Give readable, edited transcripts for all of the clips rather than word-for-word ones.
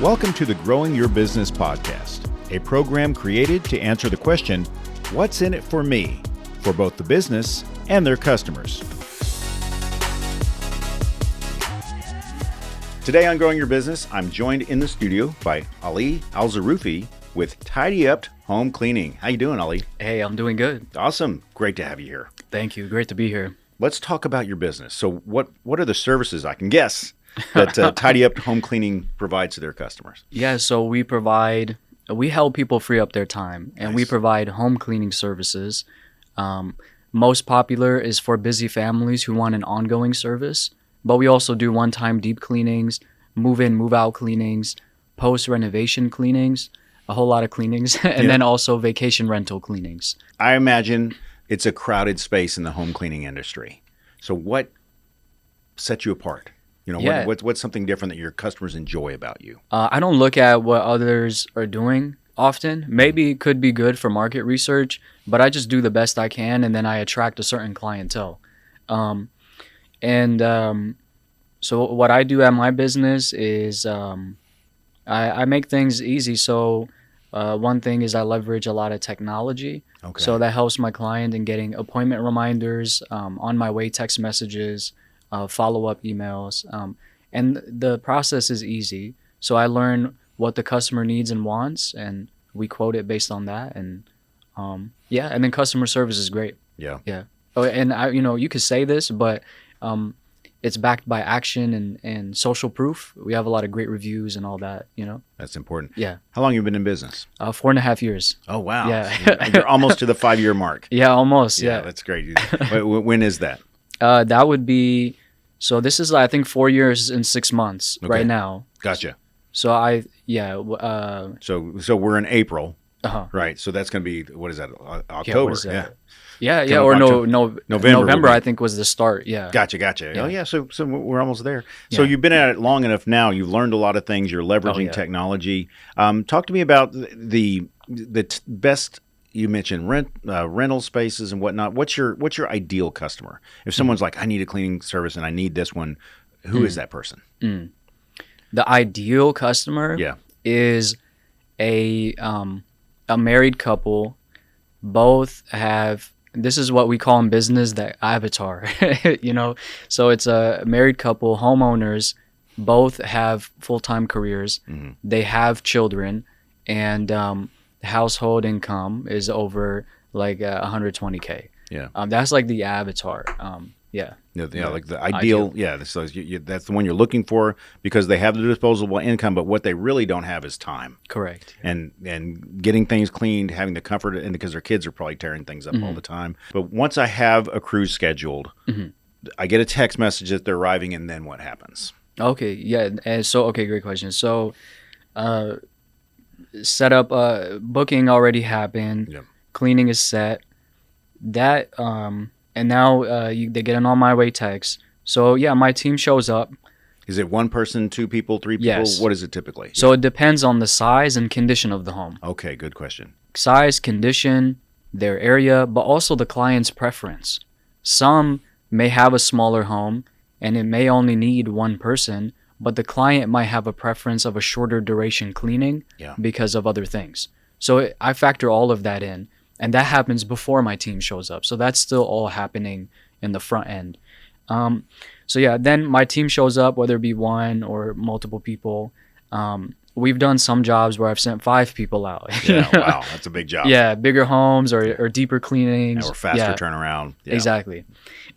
Welcome to the Growing Your Business podcast, a program created to answer the question, what's in it for me, for both the business and their customers. Today on Growing Your Business, I'm joined in the studio by Ali Alzurufi with Tidy Upped Home Cleaning. How you doing, Ali? Hey, I'm doing good. Awesome. Great to have you here. Thank you. Great to be here. Let's talk about your business. So what are the services, I can guess, that Tidy Upped Home Cleaning provides to their customers? Yeah, so we help people free up their time, and we provide home cleaning services. Most popular is for busy families who want an ongoing service, but we also do one-time deep cleanings, move-in, move-out cleanings, post-renovation cleanings, a whole lot of cleanings, and then also vacation rental cleanings. I imagine it's a crowded space in the home cleaning industry. So what sets you apart? You know, what's something different that your customers enjoy about you? I don't look at what others are doing often. Maybe it could be good for market research, but I just do the best I can, and then I attract a certain clientele. So what I do at my business is I make things easy. So one thing is I leverage a lot of technology. Okay. So that helps my client in getting appointment reminders, on my way text messages, follow-up emails. And the process is easy. So I learn what the customer needs and wants, and we quote it based on that. And and then customer service is great. Yeah. Oh, and you could say this, but it's backed by action and social proof. We have a lot of great reviews and all that, That's important. Yeah. How long have you been in business? 4.5 years. Oh, wow. Yeah. So you're almost to the 5-year mark. Yeah, almost. Yeah. That's great. When is that? That would be, so this is, I think, 4 years and 6 months right now. Gotcha. So So we're in April, right? So that's going to be, what is that? October. November I think was the start. Yeah. Gotcha. Yeah. Oh yeah, so we're almost there. So you've been at it long enough now. You've learned a lot of things. You're leveraging technology. Talk to me about the best. You mentioned rental spaces and whatnot. What's your ideal customer? If someone's like, I need a cleaning service and I need this one, who is that person? The ideal customer is a married couple. Both have, this is what we call in business the avatar, So it's a married couple, homeowners, both have full-time careers. Mm-hmm. They have children, and household income is over like $120K. Yeah. That's like the avatar. Like the ideal. Yeah, so that's the one you're looking for because they have the disposable income, but what they really don't have is time. Correct. And getting things cleaned, having the comfort, and because their kids are probably tearing things up all the time. But once I have a cruise scheduled, I get a text message that they're arriving, and then what happens? Okay, yeah. And so, great question. So, set up, booking already happened. Yep. Cleaning is set. That and now they get an on my way text. So my team shows up. Is it one person, two people, three people? Yes. What is it typically? So it depends on the size and condition of the home. Okay, good question. Size, condition, their area, but also the client's preference. Some may have a smaller home and it may only need one person, but the client might have a preference of a shorter duration cleaning because of other things. So I factor all of that in. And that happens before my team shows up. So that's still all happening in the front end. Then my team shows up, whether it be one or multiple people. We've done some jobs where I've sent 5 people out. Yeah, wow, that's a big job. Yeah, bigger homes or deeper cleanings. Or faster turnaround. Yeah. Exactly.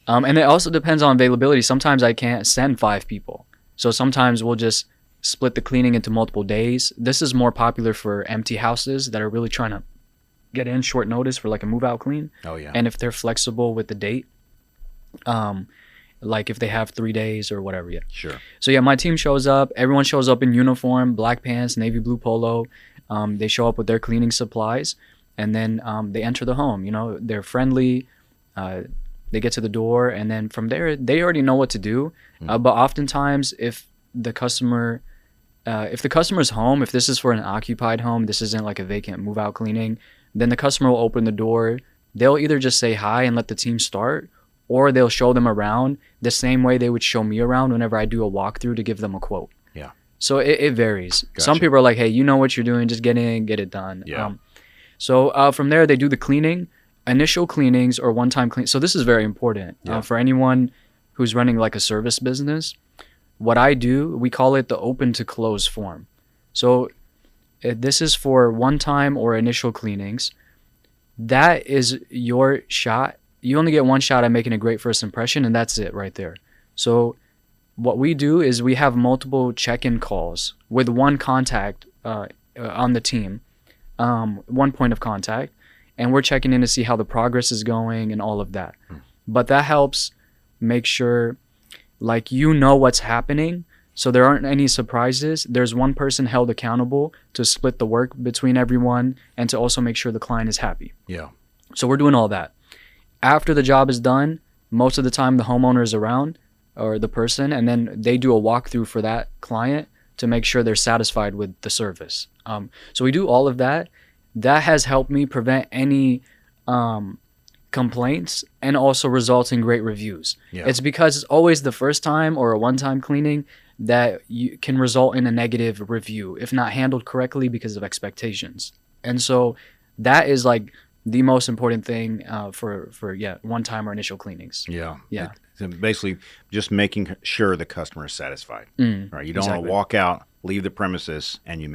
And it also depends on availability. Sometimes I can't send 5 people. So sometimes we'll just split the cleaning into multiple days. This is more popular for empty houses that are really trying to get in short notice for like a move out clean. Oh yeah. And if they're flexible with the date, like if they have 3 days or whatever. Yeah. Sure. So my team shows up. Everyone shows up in uniform, black pants, navy blue polo. They show up with their cleaning supplies, and then they enter the home. They're friendly. They get to the door, and then from there they already know what to do. But oftentimes, if the customer's home, if this is for an occupied home, this isn't like a vacant move out cleaning, then the customer will open the door. They'll either just say hi and let the team start, or they'll show them around the same way they would show me around whenever I do a walkthrough to give them a quote. Yeah. So it varies. Gotcha. Some people are like, hey, you know what you're doing, just get in, get it done. Yeah. So from there, they do the cleaning, initial cleanings or one-time clean. So this is very important for anyone who's running like a service business. What I do, we call it the open to close form. So this is for one-time or initial cleanings. That is your shot. You only get one shot at making a great first impression, and that's it right there. So what we do is we have multiple check-in calls with one contact on the team, one point of contact, and we're checking in to see how the progress is going and all of that. But that helps make sure, like, you know what's happening, so there aren't any surprises. There's one person held accountable to split the work between everyone and to also make sure the client is happy. Yeah. So we're doing all that. After the job is done, most of the time the homeowner is around, or the person, and then they do a walkthrough for that client to make sure they're satisfied with the service. So we do all of that. That has helped me prevent any complaints and also results in great reviews. Yeah. It's because it's always the first time or a one-time cleaning that you can result in a negative review if not handled correctly because of expectations. And so that is like the most important thing for one-time or initial cleanings. Yeah. Yeah. So basically, just making sure the customer is satisfied. Right? You don't want to walk out, leave the premises, and you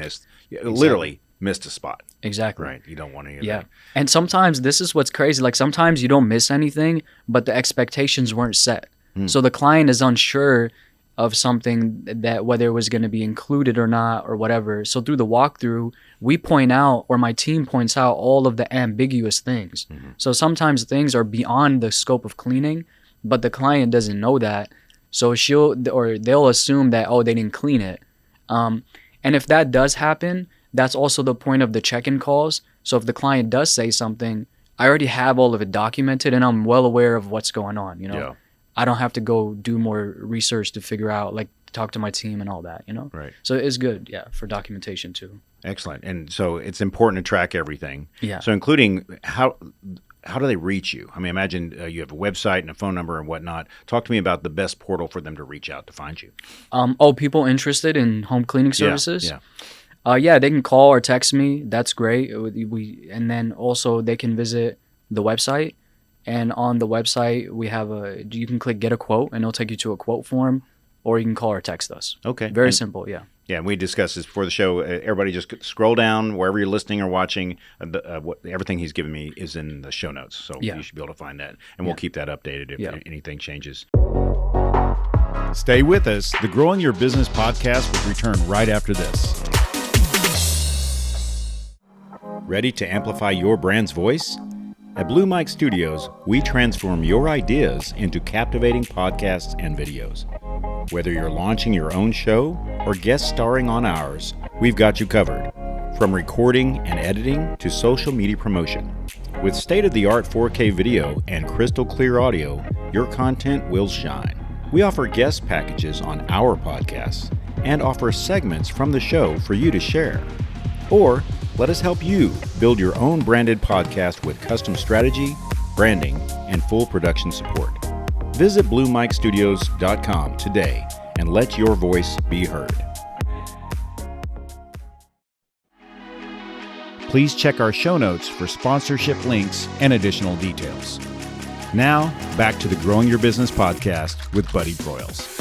literally missed a spot. Exactly. Right. You don't want any of that. Yeah. And sometimes this is what's crazy. Like sometimes you don't miss anything, but the expectations weren't set. So the client is unsure of something that whether it was going to be included or not or whatever. So through the walkthrough, we point out, or my team points out, all of the ambiguous things. So sometimes things are beyond the scope of cleaning, but the client doesn't know that. So they'll assume that, oh, they didn't clean it. And if that does happen, that's also the point of the check-in calls. So if the client does say something, I already have all of it documented and I'm well aware of what's going on, Yeah. I don't have to go do more research to figure out, like, talk to my team and all that, Right. So it's good, for documentation too. Excellent. And so it's important to track everything. Yeah. So including how do they reach you? I mean, imagine you have a website and a phone number and whatnot. Talk to me about the best portal for them to reach out to find you. People interested in home cleaning services? Yeah. They can call or text me. That's great. And then also they can visit the website. And on the website, we have you can click get a quote and it'll take you to a quote form, or you can call or text us. Okay. Very simple. Yeah. Yeah, and we discussed this before the show. Everybody just scroll down wherever you're listening or watching. Everything he's given me is in the show notes, so you should be able to find that. And we'll keep that updated if anything changes. Stay with us. The Growing Your Business podcast will return right after this. Ready to amplify your brand's voice? At Blue Mike Studios, we transform your ideas into captivating podcasts and videos. Whether you're launching your own show or guest starring on ours, we've got you covered. From recording and editing to social media promotion. With state-of-the-art 4K video and crystal clear audio, your content will shine. We offer guest packages on our podcasts and offer segments from the show for you to share. Or let us help you build your own branded podcast with custom strategy, branding, and full production support. Visit BlueMikeStudios.com today and let your voice be heard. Please check our show notes for sponsorship links and additional details. Now, back to the Growing Your Business podcast with Buddy Broyles.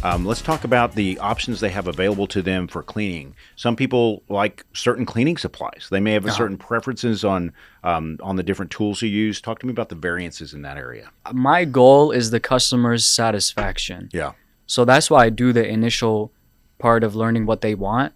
Let's talk about the options they have available to them for cleaning. Some people like certain cleaning supplies. They may have certain preferences on the different tools you use. Talk to me about the variances in that area. My goal is the customer's satisfaction. Yeah. So that's why I do the initial part of learning what they want,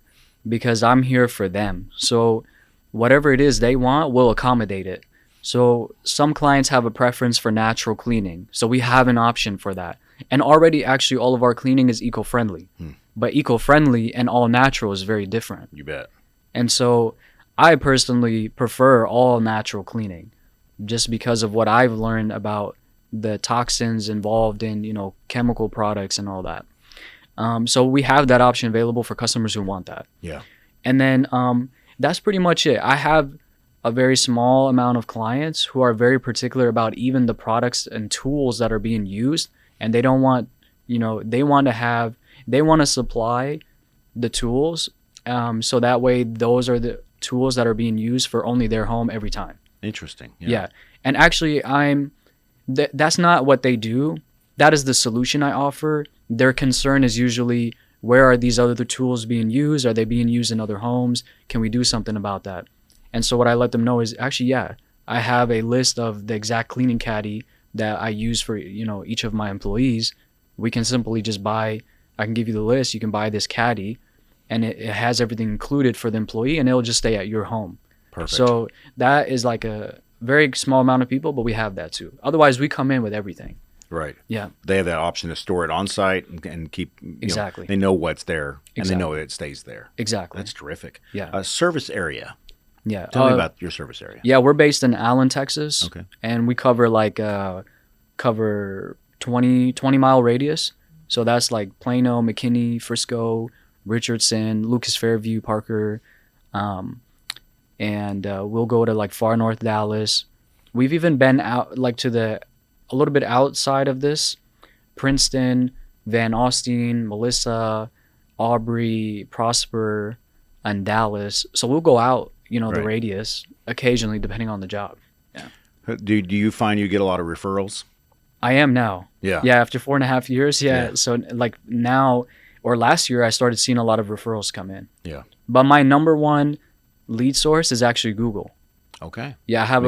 because I'm here for them. So whatever it is they want, we'll accommodate it. So some clients have a preference for natural cleaning. So we have an option for that. And already, actually, all of our cleaning is eco-friendly. But eco-friendly and all natural is very different. You bet. And so I personally prefer all natural cleaning just because of what I've learned about the toxins involved in, chemical products and all that. So we have that option available for customers who want that. Yeah. And then that's pretty much it. I have a very small amount of clients who are very particular about even the products and tools that are being used. And they don't want, they want to have, they want to supply the tools, so that way those are the tools that are being used for only their home every time. Interesting. Yeah. And actually, that's not what they do. That is the solution I offer. Their concern is usually, where are these other tools being used? Are they being used in other homes? Can we do something about that? And so what I let them know is, actually, yeah, I have a list of the exact cleaning caddy that I use for, each of my employees. We can simply just I can give you the list. You can buy this caddy, and it has everything included for the employee, and it'll just stay at your home. Perfect. So that is like a very small amount of people, but we have that too. Otherwise, we come in with everything. Right. Yeah. They have that option to store it on site and keep. Exactly. They know what's there, and they know it stays there. Exactly. That's terrific. Yeah. Service area. Yeah. Tell me about your service area. Yeah, we're based in Allen, Texas. Okay. And we cover 20-mile radius. So that's like Plano, McKinney, Frisco, Richardson, Lucas Fairview, Parker, and we'll go to far north Dallas. We've even been out to a little bit outside of this, Princeton, Van Austin, Melissa, Aubrey, Prosper, and Dallas. So we'll go out, the radius occasionally, depending on the job. Yeah. Do you find you get a lot of referrals? I am now. Yeah. Yeah. After 4.5 years. Yeah. So now, or last year, I started seeing a lot of referrals come in. Yeah. But my number one lead source is actually Google. Okay. Yeah. I have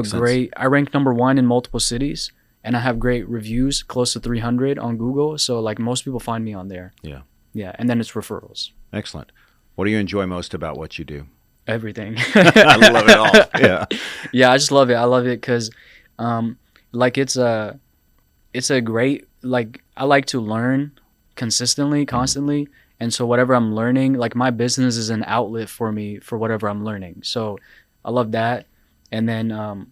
I rank number 1 in multiple cities, and I have great reviews, close to 300 on Google. So most people find me on there. Yeah. Yeah. And then it's referrals. Excellent. What do you enjoy most about what you do? Everything. I love it all. Yeah. Yeah. I just love it. I love it because, it's a great, I like to learn consistently, constantly. And so whatever I'm learning, my business is an outlet for me for whatever I'm learning. So I love that. And then,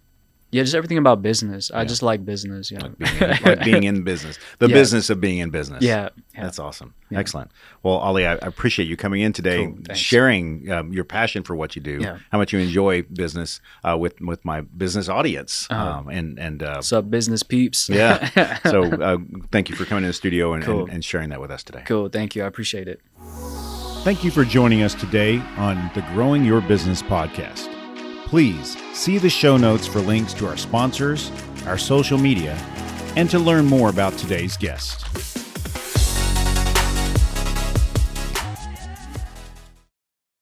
just everything about business. I just like business, Like being in business. The business of being in business. Yeah. That's awesome. Yeah. Excellent. Well, Ali, I appreciate you coming in today, Cool. sharing your passion for what you do, how much you enjoy business with my business audience. What's up, business peeps? Yeah. So thank you for coming in the studio and sharing that with us today. Cool. Thank you. I appreciate it. Thank you for joining us today on the Growing Your Business podcast. Please see the show notes for links to our sponsors, our social media, and to learn more about today's guest.